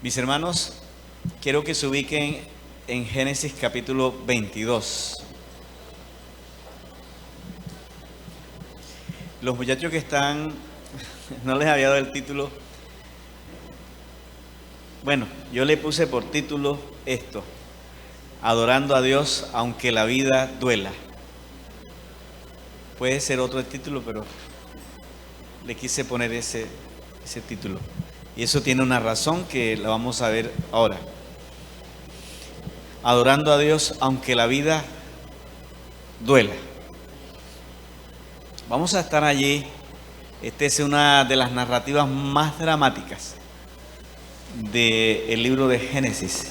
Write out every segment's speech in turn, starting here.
Mis hermanos, quiero que se ubiquen en Génesis capítulo 22. Los muchachos que están, no les había dado el título. Bueno, yo le puse por título esto: Adorando a Dios aunque la vida duela. Puede ser otro título, pero le quise poner ese título. Y eso tiene una razón que la vamos a ver ahora. Adorando a Dios aunque la vida duela. Vamos a estar allí. Esta es una de las narrativas más dramáticas del libro de Génesis.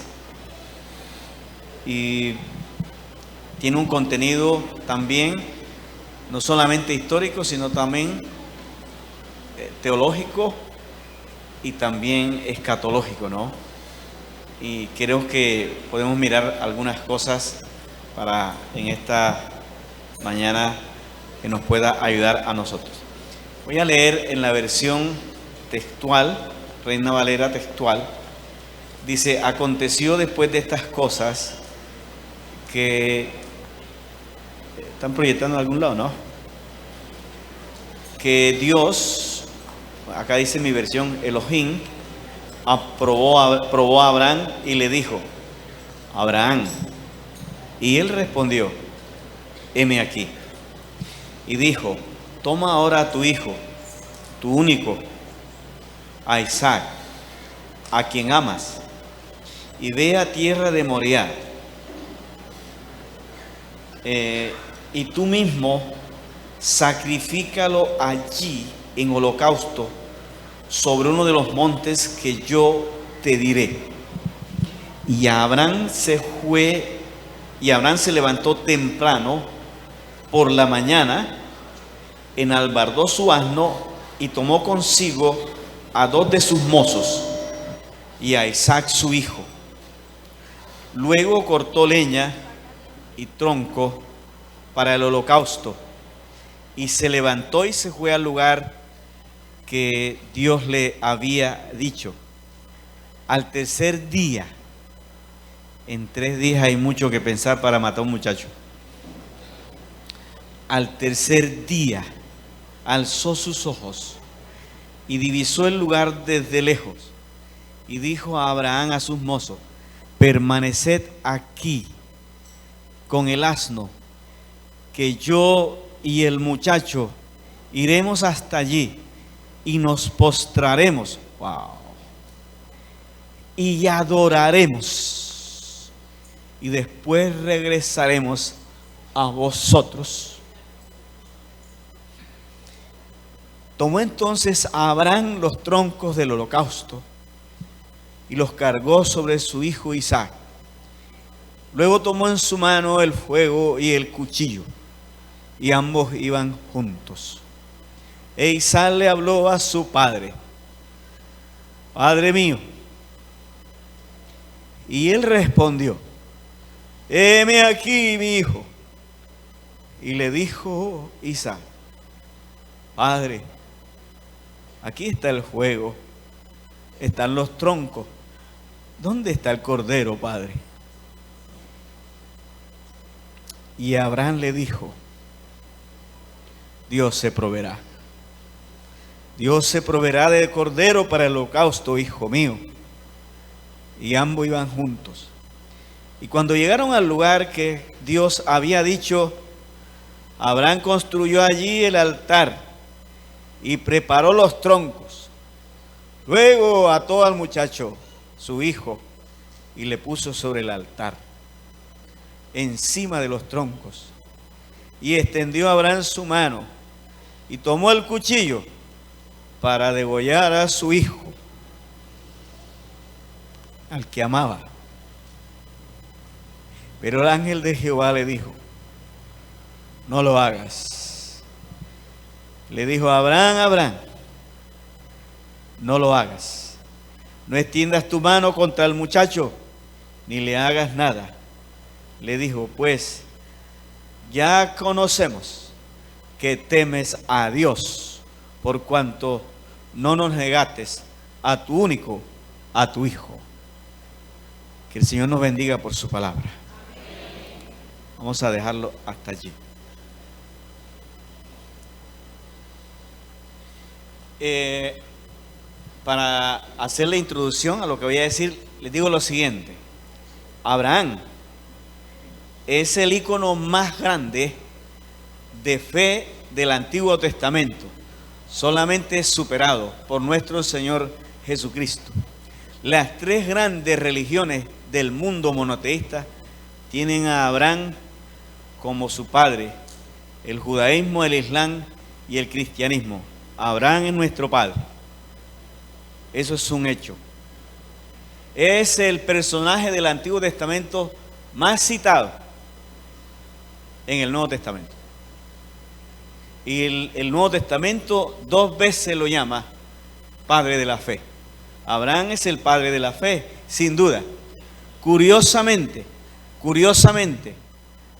Y tiene un contenido también, no solamente histórico, sino también teológico y también escatológico, ¿no? Y creo que podemos mirar algunas cosas para en esta mañana que nos pueda ayudar a nosotros. Voy a leer en la versión textual, Reina Valera textual. Dice: aconteció después de estas cosas que... ¿Están proyectando en algún lado, no? Que Dios, acá dice mi versión, Elohim, probó a Abraham y le dijo: Abraham. Y él respondió: heme aquí. Y dijo: toma ahora a tu hijo, tu único, a Isaac, a quien amas, y ve a tierra de Moriah, y tú mismo sacrifícalo allí en holocausto sobre uno de los montes que yo te diré. Y Abraham se levantó temprano por la mañana, enalbardó su asno y tomó consigo a 2 de sus mozos y a Isaac su hijo. Luego cortó leña y tronco para el holocausto y se levantó y se fue al lugar que Dios le había dicho. Al tercer día, en 3 días hay mucho que pensar para matar a un muchacho. Al tercer día alzó sus ojos y divisó el lugar desde lejos, y dijo a Abraham a sus mozos: permaneced aquí con el asno, que yo y el muchacho iremos hasta allí y nos postraremos, y adoraremos, y después regresaremos a vosotros. Tomó entonces a Abraham los troncos del holocausto y los cargó sobre su hijo Isaac. Luego tomó en su mano el fuego y el cuchillo, y ambos iban juntos. E Isaac le habló a su padre: Padre mío. Y él respondió: heme aquí, mi hijo. Y le dijo Isaac: Padre, aquí está el fuego, están los troncos. ¿Dónde está el cordero, padre? Y Abraham le dijo: Dios se proveerá. Dios se proveerá de cordero para el holocausto, hijo mío. Y ambos iban juntos. Y cuando llegaron al lugar que Dios había dicho, Abraham construyó allí el altar y preparó los troncos. Luego ató al muchacho, su hijo, y le puso sobre el altar, encima de los troncos. Y extendió Abraham su mano y tomó el cuchillo para degollar a su hijo, al que amaba. Pero el ángel de Jehová le dijo: no lo hagas. Le dijo: Abraham, Abraham, no lo hagas. No extiendas tu mano contra el muchacho, ni le hagas nada. Le dijo: pues ya conocemos que temes a Dios, por cuanto no nos negaste a tu único, a tu hijo. Que el Señor nos bendiga por su palabra. Vamos a dejarlo hasta allí. Para hacer la introducción a lo que voy a decir, les digo lo siguiente. Abraham es el ícono más grande de fe del Antiguo Testamento, solamente superado por nuestro Señor Jesucristo. Las tres grandes religiones del mundo monoteísta tienen a Abraham como su padre: el judaísmo, el islam y el cristianismo. Abraham es nuestro padre. Eso es un hecho. Es el personaje del Antiguo Testamento más citado en el Nuevo Testamento. Y el Nuevo Testamento 2 veces lo llama padre de la fe. Abraham es el padre de la fe, sin duda. Curiosamente,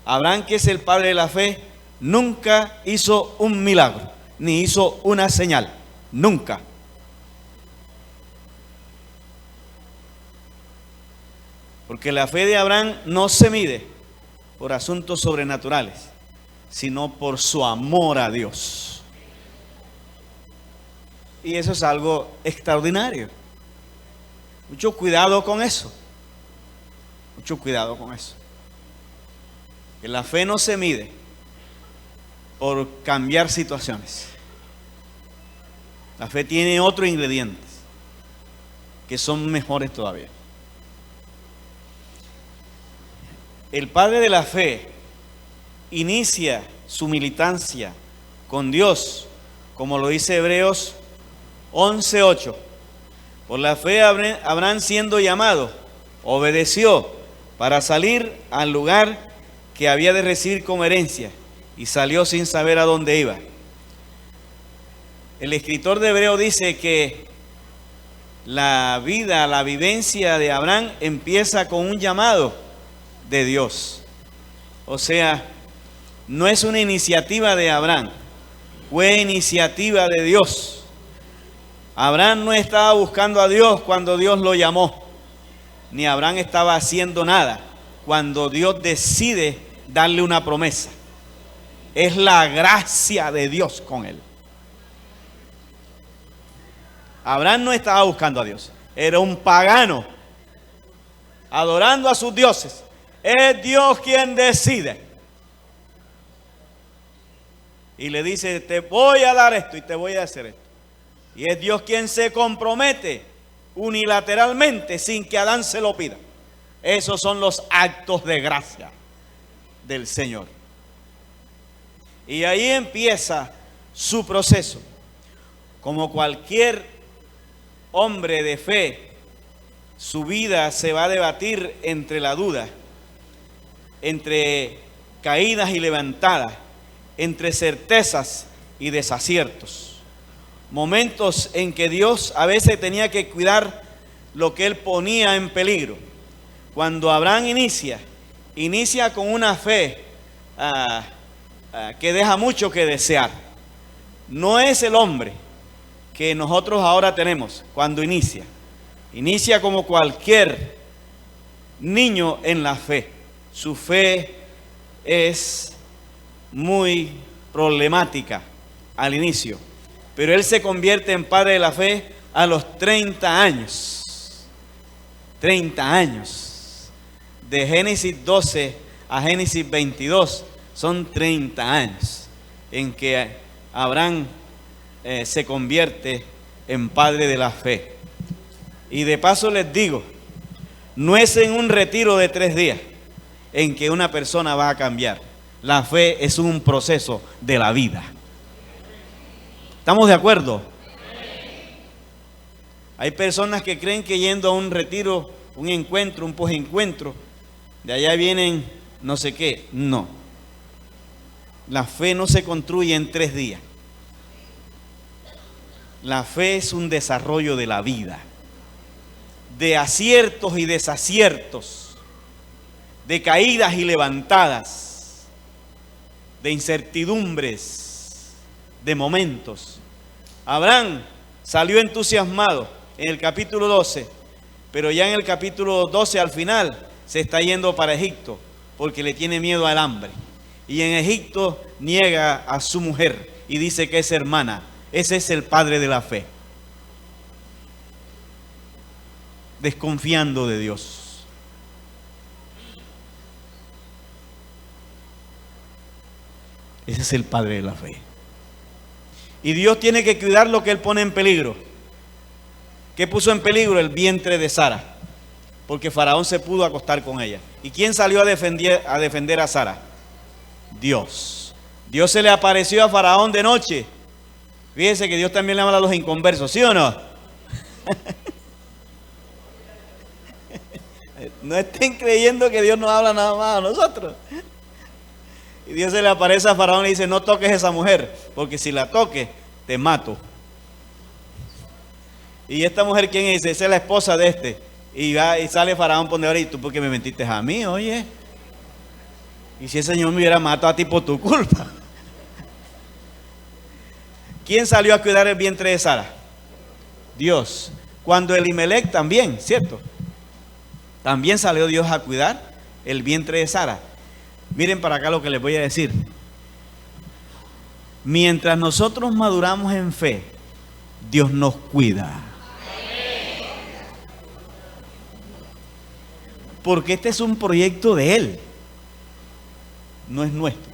Abraham, que es el padre de la fe, nunca hizo un milagro, ni hizo una señal. Nunca. Porque la fe de Abraham no se mide por asuntos sobrenaturales, sino por su amor a Dios. Y eso es algo extraordinario. Mucho cuidado con eso. Mucho cuidado con eso. Que la fe no se mide por cambiar situaciones. La fe tiene otros ingredientes que son mejores todavía. El padre de la fe inicia su militancia con Dios, como lo dice Hebreos 11:8. Por la fe Abraham, siendo llamado, obedeció para salir al lugar que había de recibir como herencia, y salió sin saber a dónde iba. El escritor de Hebreos dice que la vivencia de Abraham empieza con un llamado de Dios. O sea, no es una iniciativa de Abraham, fue iniciativa de Dios. Abraham no estaba buscando a Dios cuando Dios lo llamó, ni Abraham estaba haciendo nada cuando Dios decide darle una promesa. Es la gracia de Dios con él. Abraham no estaba buscando a Dios, era un pagano adorando a sus dioses. Es Dios quien decide. Y le dice: te voy a dar esto y te voy a hacer esto. Y es Dios quien se compromete unilateralmente sin que Adán se lo pida. Esos son los actos de gracia del Señor. Y ahí empieza su proceso. Como cualquier hombre de fe, su vida se va a debatir entre la duda, entre caídas y levantadas, entre certezas y desaciertos. Momentos en que Dios a veces tenía que cuidar lo que él ponía en peligro. Cuando Abraham inicia con una fe que deja mucho que desear. No es el hombre que nosotros ahora tenemos cuando inicia. Inicia como cualquier niño en la fe. Su fe es muy problemática al inicio, pero él se convierte en padre de la fe a los 30 años. 30 años. De Génesis 12 a Génesis 22 son 30 años en que Abraham se convierte en padre de la fe. Y de paso les digo, no es en un retiro de 3 días en que una persona va a cambiar. La fe es un proceso de la vida. ¿Estamos de acuerdo? Hay personas que creen que yendo a un retiro, un encuentro, un posencuentro, de allá vienen no sé qué. No. La fe no se construye en 3 días. La fe es un desarrollo de la vida, de aciertos y desaciertos, de caídas y levantadas, de incertidumbres, de momentos. Abraham salió entusiasmado en el capítulo 12 Pero ya en el capítulo 12 al final se está yendo para Egipto porque le tiene miedo al hambre. Y en Egipto niega a su mujer y dice que es hermana. Ese es el padre de la fe. Desconfiando de Dios. Ese es el padre de la fe. Y Dios tiene que cuidar lo que Él pone en peligro. ¿Qué puso en peligro? El vientre de Sara. Porque Faraón se pudo acostar con ella. ¿Y quién salió a defender a Sara? Dios. Dios se le apareció a Faraón de noche. Fíjense que Dios también le habla a los inconversos, ¿sí o no? No estén creyendo que Dios nos habla nada más a nosotros. Y Dios se le aparece a Faraón y le dice, no toques a esa mujer, porque si la toques, te mato. Y esta mujer, ¿quién es? Esa es la esposa de este. Y va y sale Faraón por ahora, ¿y tú por qué me mentiste a mí, oye? Y si el Señor me hubiera matado a ti por tu culpa. ¿Quién salió a cuidar el vientre de Sara? Dios. Cuando Elimelech también, ¿cierto? También salió Dios a cuidar el vientre de Sara. Miren para acá lo que les voy a decir. Mientras nosotros maduramos en fe, Dios nos cuida. Porque este es un proyecto de Él, no es nuestro.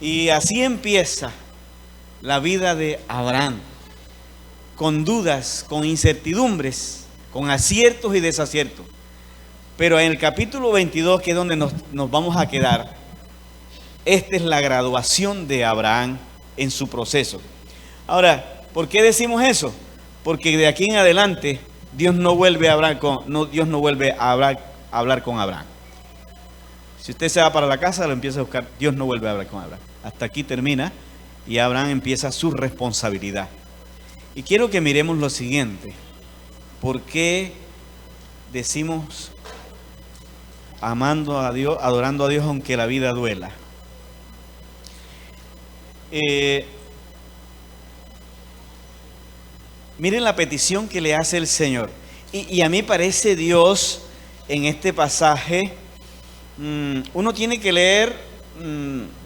Y así empieza la vida de Abraham, con dudas, con incertidumbres, con aciertos y desaciertos. Pero en el capítulo 22, que es donde nos vamos a quedar, esta es la graduación de Abraham en su proceso. Ahora, ¿por qué decimos eso? Porque de aquí en adelante Dios no vuelve a hablar con Abraham. Si usted se va para la casa, lo empieza a buscar, Dios no vuelve a hablar con Abraham. Hasta aquí termina y Abraham empieza su responsabilidad. Y quiero que miremos lo siguiente. ¿Por qué decimos amando a Dios, adorando a Dios aunque la vida duela? Miren la petición que le hace el Señor. Y a mí parece Dios en este pasaje, uno tiene que leer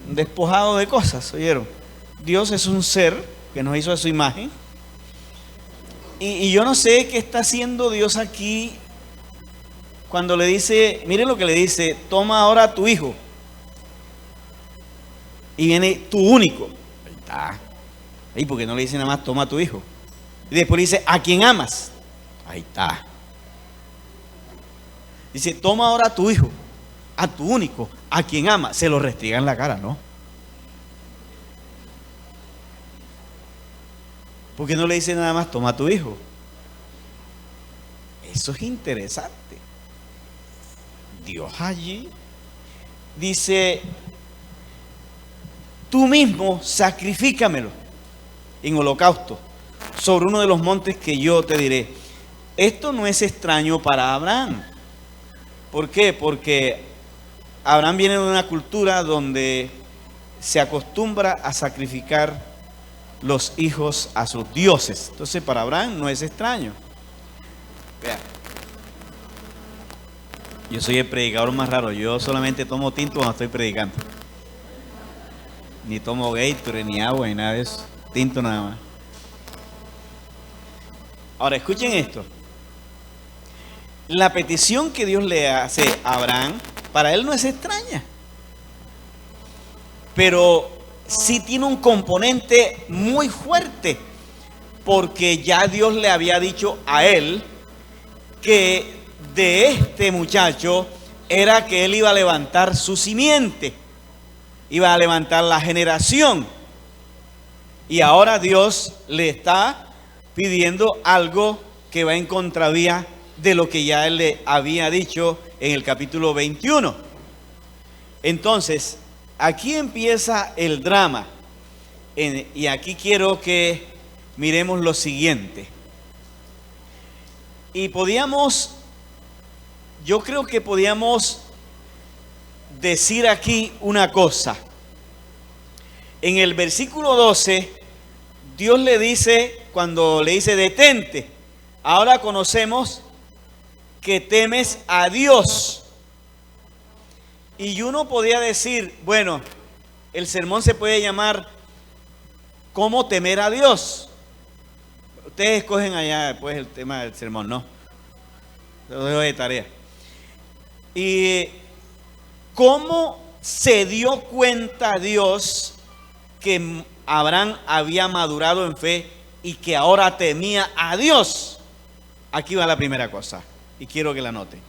despojado de cosas, ¿oyeron? Dios es un ser que nos hizo a su imagen. Y yo no sé qué está haciendo Dios aquí cuando le dice, miren lo que le dice, toma ahora a tu hijo. Y viene tu único. Ahí está. Ahí porque no le dice nada más, toma a tu hijo. Y después dice, ¿a quién amas? Ahí está. Dice, toma ahora a tu hijo, a tu único, a quien ama. Se lo restriega en la cara, ¿no? ¿Por qué no le dice nada más, toma a tu hijo? Eso es interesante. Dios allí dice, tú mismo sacrifícamelo en holocausto sobre uno de los montes que yo te diré. Esto no es extraño para Abraham. ¿Por qué? Porque Abraham viene de una cultura donde se acostumbra a sacrificar los hijos a sus dioses. Entonces para Abraham no es extraño. Vean, yo soy el predicador más raro. Yo solamente tomo tinto cuando estoy predicando. Ni tomo Gatorade, ni agua, ni nada de eso. Tinto nada más. Ahora escuchen esto. La petición que Dios le hace a Abraham, para él no es extraña. Pero sí tiene un componente muy fuerte. Porque ya Dios le había dicho a él que de este muchacho era que él iba a levantar su simiente. Iba a levantar la generación. Y ahora Dios le está pidiendo algo que va en contravía de lo que ya él le había dicho en el capítulo 21. Entonces, aquí empieza el drama. Y aquí quiero que miremos lo siguiente. Y yo creo que podíamos decir aquí una cosa. En el versículo 12, Dios le dice, cuando le dice detente, ahora conocemos que temes a Dios. Y uno podría decir, bueno, el sermón se puede llamar ¿cómo temer a Dios? Ustedes escogen allá después el tema del sermón, ¿no? Lo dejo de tarea. Y ¿cómo se dio cuenta Dios que Abraham había madurado en fe y que ahora temía a Dios? Aquí va la primera cosa y quiero que la noten.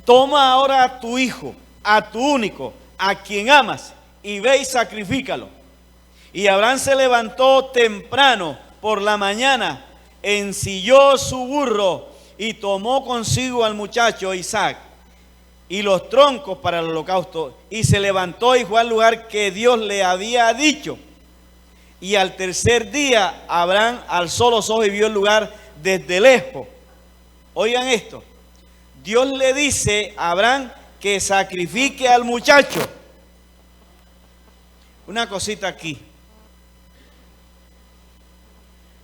Toma ahora a tu hijo, a tu único, a quien amas, y ve y sacrifícalo. Y Abraham se levantó temprano por la mañana, ensilló su burro y tomó consigo al muchacho Isaac y los troncos para el holocausto, y se levantó y fue al lugar que Dios le había dicho. Y al tercer día Abraham alzó los ojos y vio el lugar desde lejos. Oigan esto, Dios le dice a Abraham que sacrifique al muchacho. Una cosita aquí.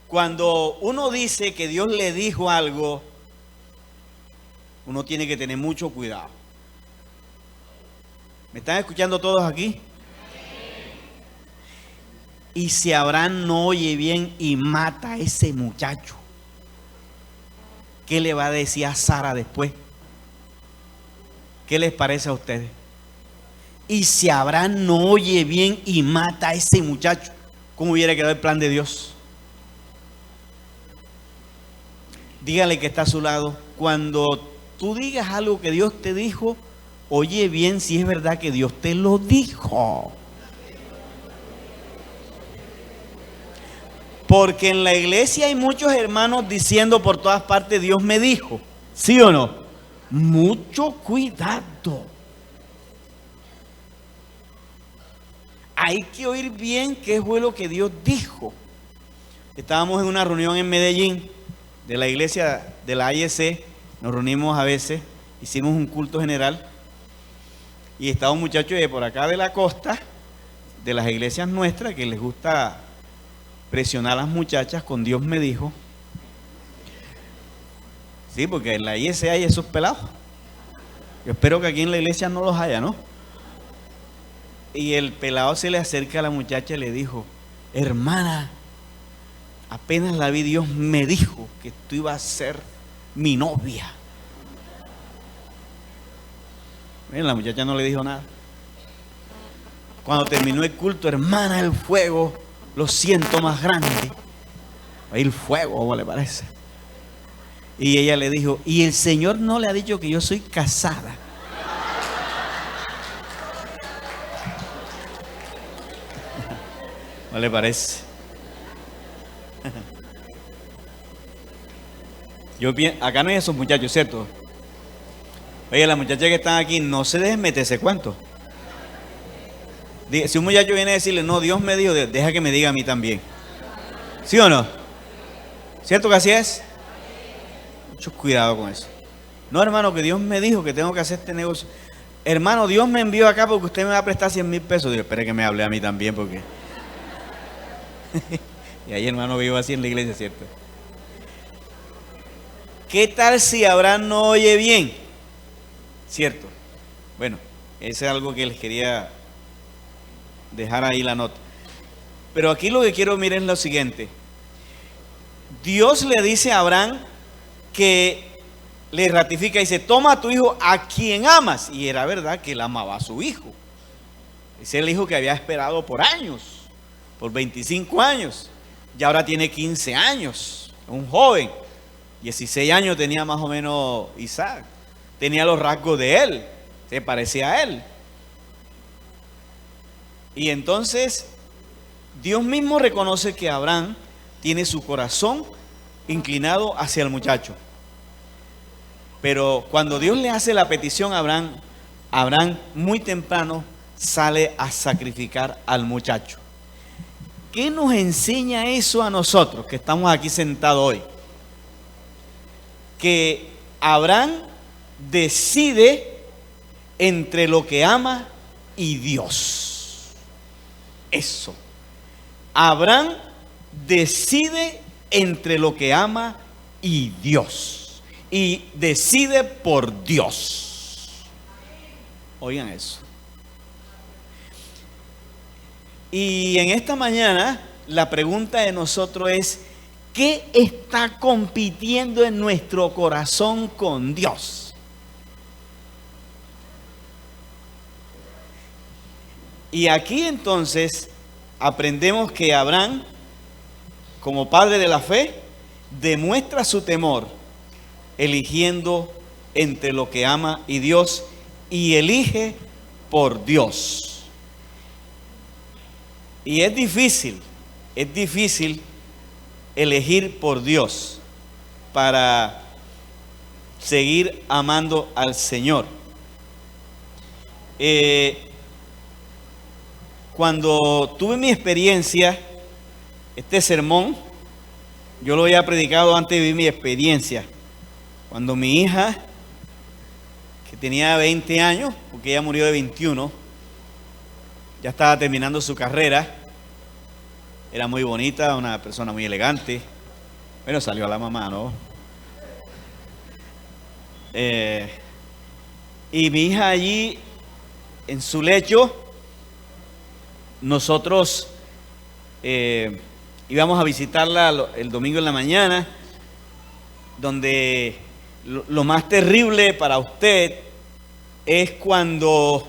Cuando uno dice que Dios le dijo algo, uno tiene que tener mucho cuidado. ¿Me están escuchando todos aquí? Y si Abraham no oye bien y mata a ese muchacho, ¿qué le va a decir a Sara después? ¿Qué les parece a ustedes? Y si Abraham no oye bien y mata a ese muchacho, ¿cómo hubiera quedado el plan de Dios? Dígale que está a su lado, cuando tú digas algo que Dios te dijo, oye bien si es verdad que Dios te lo dijo. Porque en la iglesia hay muchos hermanos diciendo por todas partes, Dios me dijo. ¿Sí o no? Mucho cuidado. Hay que oír bien qué fue lo que Dios dijo. Estábamos en una reunión en Medellín de la iglesia de la AIC. Nos reunimos a veces, hicimos un culto general. Y estaba un muchacho de por acá de la costa, de las iglesias nuestras, que les gusta presionar a las muchachas con Dios me dijo. Sí, porque en la IS hay esos pelados. Yo espero que aquí en la iglesia no los haya, ¿no? Y el pelado se le acerca a la muchacha y le dijo, hermana, apenas la vi, Dios me dijo que tú ibas a ser mi novia. Miren, la muchacha no le dijo nada. Cuando terminó el culto, hermana, el fuego lo siento más grande. Ahí el fuego, ¿cómo le parece? Y ella le dijo, y el Señor no le ha dicho que yo soy casada. ¿No le parece? Acá no hay esos muchachos, ¿cierto? Oye, las muchachas que están aquí, no se dejen meter ese cuento. Si un muchacho viene a decirle, no, Dios me dijo, deja que me diga a mí también. ¿Sí o no? ¿Cierto que así es? Mucho cuidado con eso. No, hermano, que Dios me dijo que tengo que hacer este negocio. Hermano, Dios me envió acá porque usted me va a prestar 100,000 pesos. Dios, espere que me hable a mí también porque... Y ahí, hermano, vivo así en la iglesia, ¿cierto? ¿Qué tal si Abraham no oye bien? ¿Cierto? Bueno, eso es algo que les quería dejar ahí la nota. Pero aquí lo que quiero mirar es lo siguiente. Dios le dice a Abraham que le ratifica y dice, toma a tu hijo a quien amas. Y era verdad que él amaba a su hijo. Ese es el hijo que había esperado por años, por 25 años. Y ahora tiene 15 años, un joven. 16 años tenía más o menos Isaac. Tenía los rasgos de él, se parecía a él. Y entonces Dios mismo reconoce que Abraham tiene su corazón inclinado hacia el muchacho. Pero cuando Dios le hace la petición a Abraham, Abraham muy temprano sale a sacrificar al muchacho. ¿Qué nos enseña eso a nosotros que estamos aquí sentados hoy? Que Abraham decide entre lo que ama y Dios. Eso. Abraham decide entre lo que ama y Dios. Y decide por Dios. Oigan eso. Y en esta mañana la pregunta de nosotros es: ¿qué está compitiendo en nuestro corazón con Dios? Y aquí entonces aprendemos que Abraham, como padre de la fe, demuestra su temor eligiendo entre lo que ama y Dios, y elige por Dios. Y es difícil elegir por Dios para seguir amando al Señor. Cuando tuve mi experiencia, este sermón, yo lo había predicado antes de vivir mi experiencia. Cuando mi hija, que tenía 20 años, porque ella murió de 21, ya estaba terminando su carrera, era muy bonita, una persona muy elegante. Bueno, salió a la mamá, ¿no? Y mi hija allí, en su lecho, nosotros íbamos a visitarla el domingo en la mañana, donde lo más terrible para usted es cuando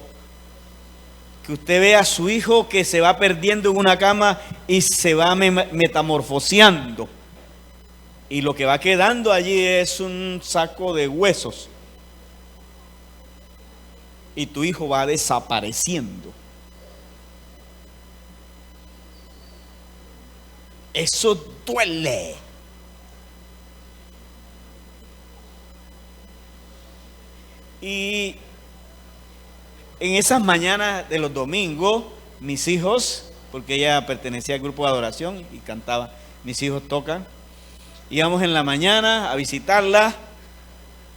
que usted ve a su hijo que se va perdiendo en una cama y se va metamorfoseando. Y lo que va quedando allí es un saco de huesos. Y tu hijo va desapareciendo. Eso duele. Y en esas mañanas de los domingos, mis hijos, porque ella pertenecía al grupo de adoración y cantaba, mis hijos tocan, íbamos en la mañana a visitarla,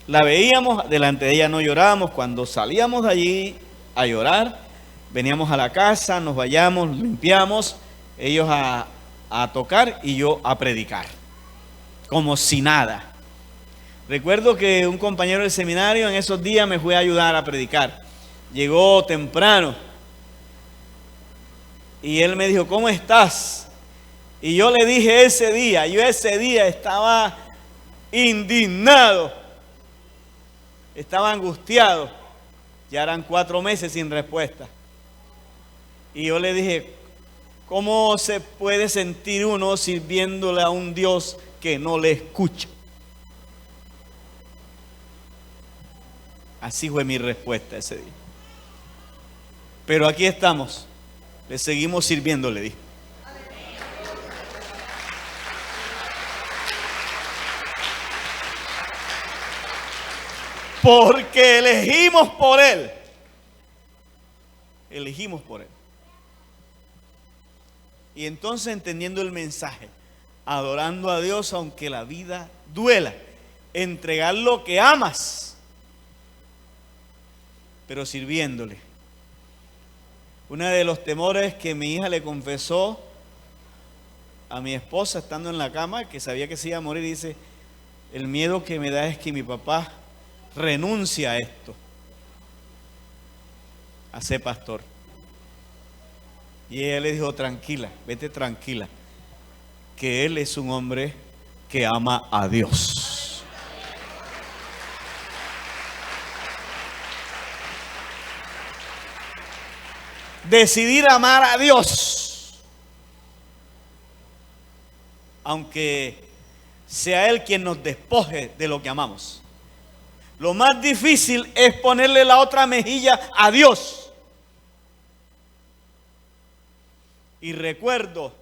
la veíamos, delante de ella no llorábamos. Cuando salíamos de allí a llorar, veníamos a la casa, nos vayamos, limpiamos, ellos a tocar y yo a predicar, como si nada. Recuerdo que un compañero del seminario en esos días me fue a ayudar a predicar. Llegó temprano y él me dijo: ¿cómo estás? Y yo le dije yo ese día estaba indignado, estaba angustiado. Ya eran 4 meses sin respuesta. Y yo le dije: ¿cómo se puede sentir uno sirviéndole a un Dios que no le escucha? Así fue mi respuesta ese día. Pero aquí estamos, le seguimos sirviendo, le dije. Porque elegimos por Él. Elegimos por Él. Y entonces, entendiendo el mensaje, adorando a Dios aunque la vida duela, entregar lo que amas, pero sirviéndole. Uno de los temores que mi hija le confesó a mi esposa estando en la cama, que sabía que se iba a morir, dice: el miedo que me da es que mi papá renuncie a esto, a ser pastor. Y ella le dijo: tranquila, vete tranquila, que él es un hombre que ama a Dios. Decidir amar a Dios, aunque sea Él quien nos despoje de lo que amamos. Lo más difícil es ponerle la otra mejilla a Dios. Y recuerdo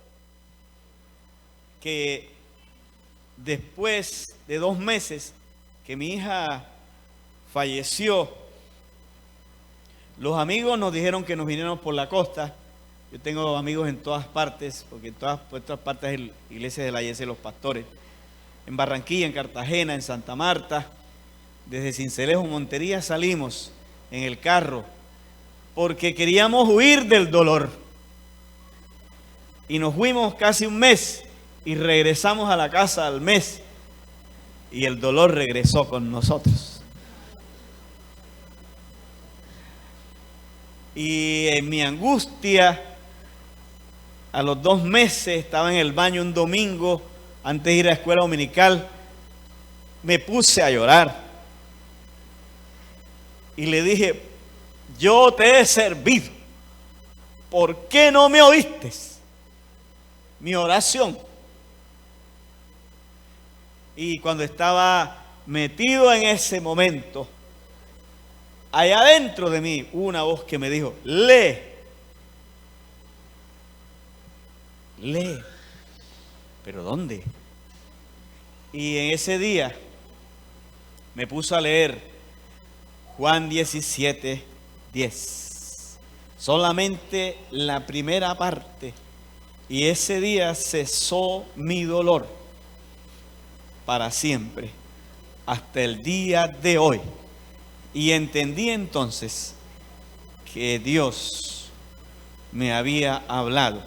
que después de 2 meses que mi hija falleció, los amigos nos dijeron que nos viniéramos por la costa. Yo tengo amigos en todas partes, porque en todas partes es la iglesia de la Iglesia de los Pastores. En Barranquilla, en Cartagena, en Santa Marta. Desde Sincelejo, Montería, salimos en el carro porque queríamos huir del dolor. Y nos fuimos casi 1 mes y regresamos a la casa al mes. y el dolor regresó con nosotros. Y en mi angustia, a los 2 meses, estaba en el baño un domingo, antes de ir a la escuela dominical, me puse a llorar. Y le dije, yo te he servido, ¿por qué no me oíste mi oración? Y cuando estaba metido en ese momento, allá adentro de mí hubo una voz que me dijo, lee. ¿Pero dónde? Y en ese día me puso a leer Juan 17, 10. Solamente la primera parte. Y ese día cesó mi dolor para siempre, hasta el día de hoy. Y entendí entonces que Dios me había hablado.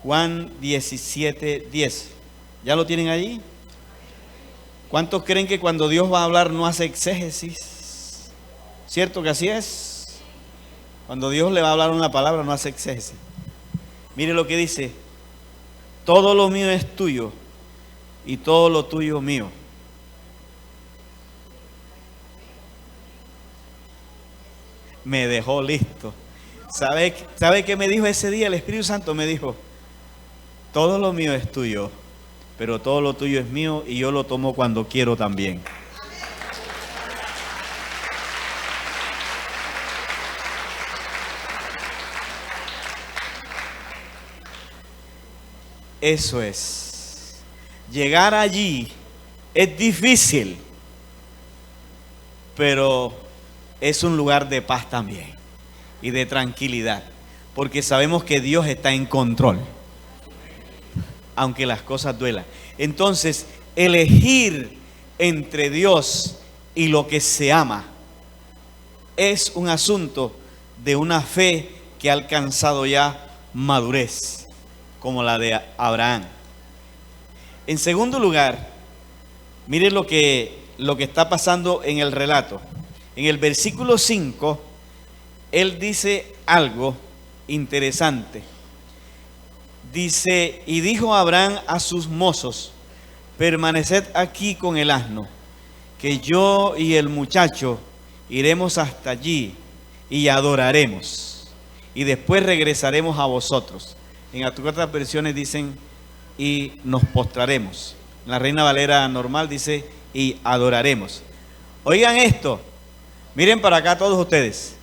Juan 17, 10. ¿Ya lo tienen allí? ¿Cuántos creen que cuando Dios va a hablar no hace exégesis? ¿Cierto que así es? Cuando Dios le va a hablar una palabra no hace exégesis. Mire lo que dice: todo lo mío es tuyo y todo lo tuyo mío. Me dejó listo. ¿Sabe qué me dijo ese día? El Espíritu Santo me dijo: todo lo mío es tuyo, pero todo lo tuyo es mío y yo lo tomo cuando quiero también. Eso es. Llegar allí es difícil, pero es un lugar de paz también y de tranquilidad, porque sabemos que Dios está en control, aunque las cosas duelan. Entonces, elegir entre Dios y lo que se ama es un asunto de una fe que ha alcanzado ya madurez, como la de Abraham. En segundo lugar, miren lo que está pasando en el relato. En el versículo 5, él dice algo interesante. Dice: y dijo Abraham a sus mozos, permaneced aquí con el asno, que yo y el muchacho iremos hasta allí y adoraremos, y después regresaremos a vosotros. En otras versiones dicen: y nos postraremos. En la Reina Valera normal dice: y adoraremos. Oigan esto, miren para acá todos ustedes.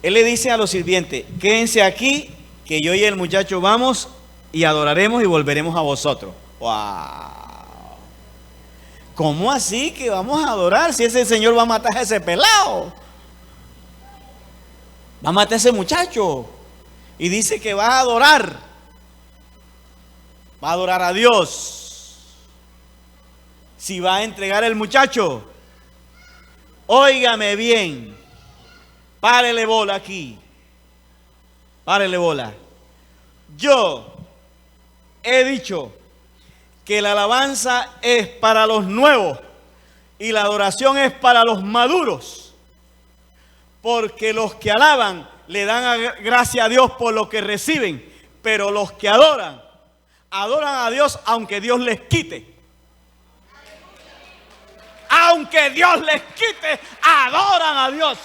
Él le dice a los sirvientes: quédense aquí, que yo y el muchacho vamos y adoraremos y volveremos a vosotros. ¡Wow! ¿Cómo así que vamos a adorar si ese señor va a matar a ese pelado? Va a matar a ese muchacho. Y dice que va a adorar. Va a adorar a Dios. Si va a entregar el muchacho. Óigame bien. Párele bola aquí. Párele bola. Yo he dicho que la alabanza es para los nuevos y la adoración es para los maduros. Porque los que alaban le dan gracias a Dios por lo que reciben, pero los que adoran a Dios aunque Dios les quite. Aunque Dios les quite, adoran a Dios.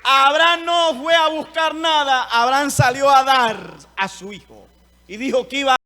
Abraham no fue a buscar nada, Abraham salió a dar a su hijo y dijo que iba